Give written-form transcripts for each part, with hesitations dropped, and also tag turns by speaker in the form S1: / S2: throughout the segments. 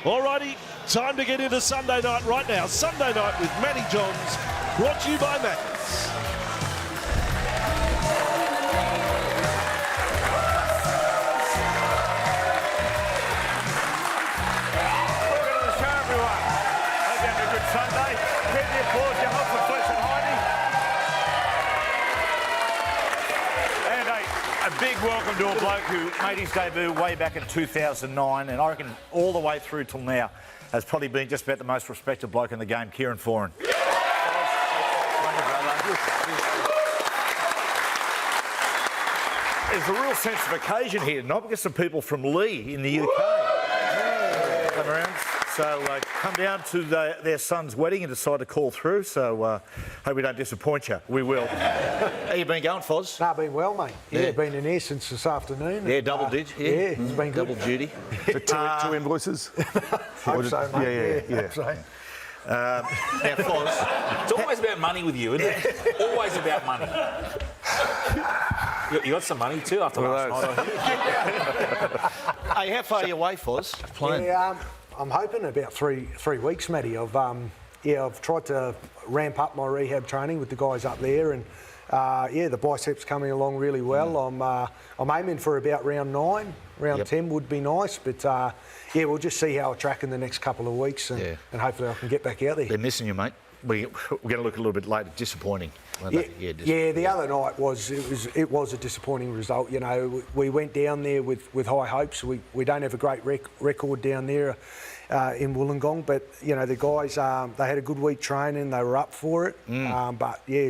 S1: Alrighty, time to get into Sunday night right now. Sunday night with Matty Johns, brought to you by Macca's.
S2: Welcome to the show, everyone. Hope you're having a good Sunday. Keep the applause, you hope for Fletch and Heidi. And a big welcome to a bloke who made his debut way back in 2009, and I reckon all the way through till now has probably been just about the most respected bloke in the game, Kieran Foran. There's a real sense of occasion here, not because of people from Lee in the UK. Come around. So come down to their son's wedding and decide to call through. So hope we don't disappoint you. We will. How you been going, Foz?
S3: No, been well, mate. Yeah, been in here since this afternoon.
S2: Yeah, double dig.
S3: Yeah, it's been good.
S2: Double duty.
S4: Two invoices?
S3: Hope so, mate.
S4: Yeah.
S3: Hope so.
S2: Now, Foz,
S5: It's always about money with you, isn't it? Always about money. You got some money too after last night, I hear.
S2: hey, how far are you away, Foz? Playing?
S3: Yeah, I'm hoping about three weeks, Matty. I've tried to ramp up my rehab training with the guys up there, and the biceps coming along really well. I'm aiming for about round 9. Round 10 would be nice, but we'll just see how I track in the next couple of weeks, and hopefully I can get back out there.
S2: They're missing you, mate. We're going to look a little bit later. Disappointing.
S3: The other night was a disappointing result. You know, we went down there with high hopes. We don't have a great record down there in Wollongong, but you know the guys they had a good week training. They were up for it,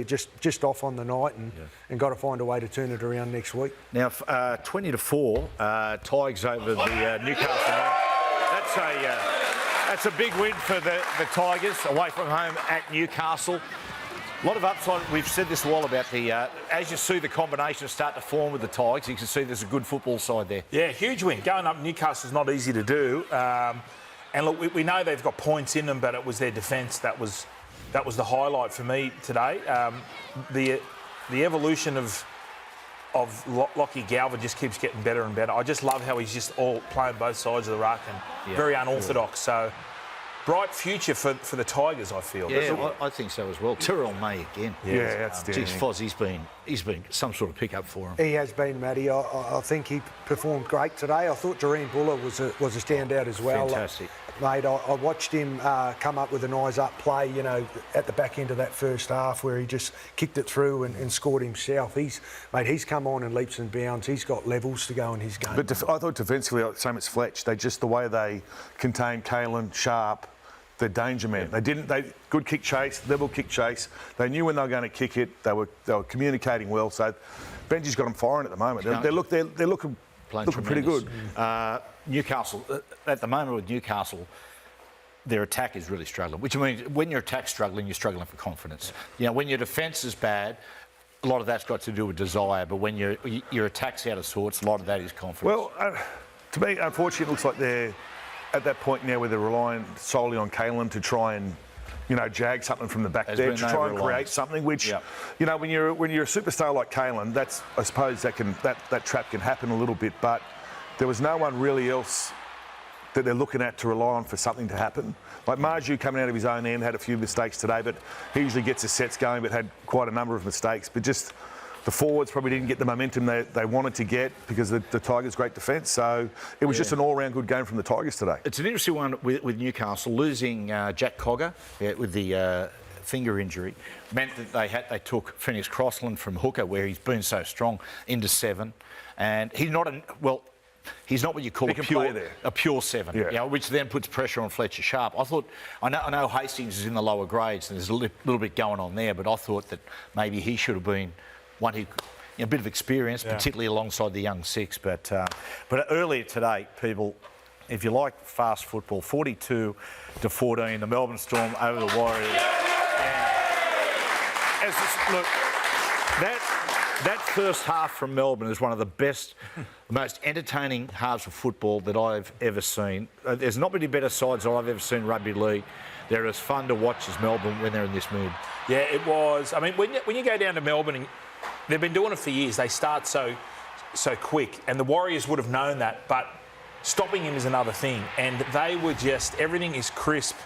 S3: just off on the night, and got to find a way to turn it around next week.
S2: Now 20-4, Tigers over the Newcastle. That's a big win for the Tigers away from home at Newcastle. A lot of upside. We've said this a while about the as you see the combinations start to form with the Tigers, you can see there's a good football side there.
S5: Yeah, huge win. Going up Newcastle's not easy to do. And look, we know they've got points in them, but it was their defence that was the highlight for me today. The evolution of Lockie Galvin just keeps getting better and better. I just love how he's just all playing both sides of the ruck and very unorthodox. So bright future for the Tigers, I feel.
S2: Yeah, I think so as well. Tyrrell May again.
S4: Yeah, outstanding.
S2: Geez, Foz, he's been some sort of pickup for him.
S3: He has been, Matty. I think he performed great today. I thought Doreen Buller was a standout as well.
S2: Fantastic.
S3: Mate, I watched him come up with a nice up play, you know, at the back end of that first half where he just kicked it through and scored himself. He's come on in leaps and bounds. He's got levels to go in his game.
S4: But I thought defensively, same as Fletch, the way they contained Kalen, Sharp, the danger man. They good kick chase, level kick chase. They knew when they were going to kick it. They were communicating well. So Benji's got them firing at the moment. They're looking pretty good.
S2: Newcastle, at the moment with Newcastle, their attack is really struggling, which means when your attack's struggling, you're struggling for confidence. You know, when your defence is bad, a lot of that's got to do with desire, but when your attack's out of sorts, a lot of that is confidence.
S4: Well, to me, unfortunately, it looks like they're at that point now where they're relying solely on Kalen to try and, you know, jag something from the back there to try and create something. Which, you know, when you're a superstar like Kalen, I suppose that trap can happen a little bit. But there was no one really else that they're looking at to rely on for something to happen. Like Marju coming out of his own end had a few mistakes today, but he usually gets his sets going, but had quite a number of mistakes. But just the forwards probably didn't get the momentum they wanted to get because of the Tigers' great defence. So it was just an all-round good game from the Tigers today.
S2: It's an interesting one with Newcastle. Losing Jack Cogger with the finger injury meant that they took Phineas Crossland from hooker, where he's been so strong, into 7. And he's not what you call a pure 7, you know, which then puts pressure on Fletcher Sharp. I know Hastings is in the lower grades and there's a little bit going on there, but I thought that maybe he should have been one who, a bit of experience, particularly alongside the young 6. But earlier today, people, if you like fast football, 42-14, the Melbourne Storm over the Warriors. Look, that first half from Melbourne is one of the best, most entertaining halves of football that I've ever seen. There's not many better sides that I've ever seen in rugby league. They're as fun to watch as Melbourne when they're in this mood.
S5: Yeah, it was. I mean, when you go down to Melbourne, they've been doing it for years. They start so quick, and the Warriors would have known that. But stopping him is another thing. And they were just, everything is crisp.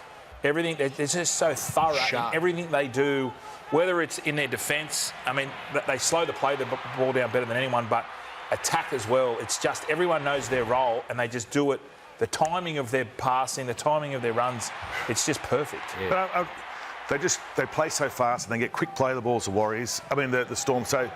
S5: Everything, they're just so thorough in everything they do, whether it's in their defence. I mean, they slow the ball down better than anyone, but attack as well. It's just everyone knows their role and they just do it. The timing of their passing, the timing of their runs, it's just perfect.
S4: Yeah. But they play so fast and they get quick play of the balls, the Warriors. I mean, the Storm. So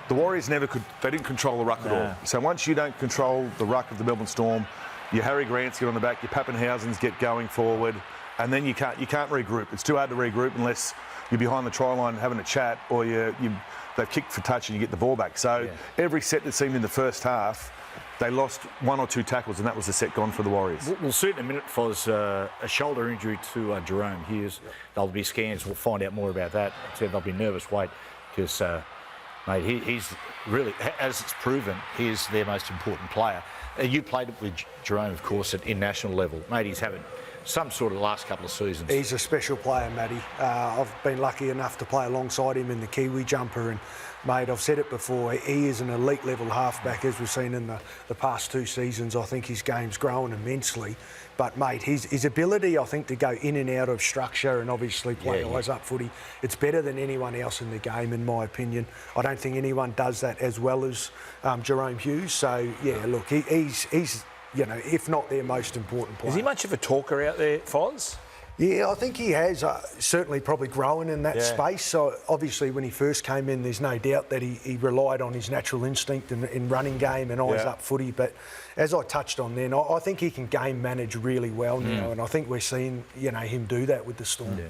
S4: the Warriors they didn't control the ruck at all. So once you don't control the ruck of the Melbourne Storm, your Harry Grants get on the back, your Pappenhausens get going forward, and then you can't regroup. It's too hard to regroup unless you're behind the try line having a chat or they've kicked for touch and you get the ball back. So every set that seemed in the first half, they lost 1 or 2 tackles and that was the set gone for the Warriors.
S2: We'll see in a minute Foz, a shoulder injury to Jerome Hughes. There'll be scans. We'll find out more about that. They'll be nervous wait because, mate, he's really, as it's proven, he is their most important player. You played it with Jerome, of course, at international level. Mate, he's having some sort of last couple of seasons.
S3: He's a special player, Matty. I've been lucky enough to play alongside him in the Kiwi jumper and, mate, I've said it before, he is an elite level halfback as we've seen in the past 2 seasons. I think his game's grown immensely. But, mate, his ability, I think, to go in and out of structure and obviously play eyes up footy, it's better than anyone else in the game, in my opinion. I don't think anyone does that as well as Jerome Hughes. So, yeah, look, he's you know, if not their most important player.
S5: Is he much of a talker out there, Foz?
S3: Yeah, I think he has certainly probably grown in that space. So obviously when he first came in, there's no doubt that he relied on his natural instinct in running game and eyes up footy. But as I touched on then, I think he can game manage really well now, and I think we're seeing him do that with the Storm. Yeah.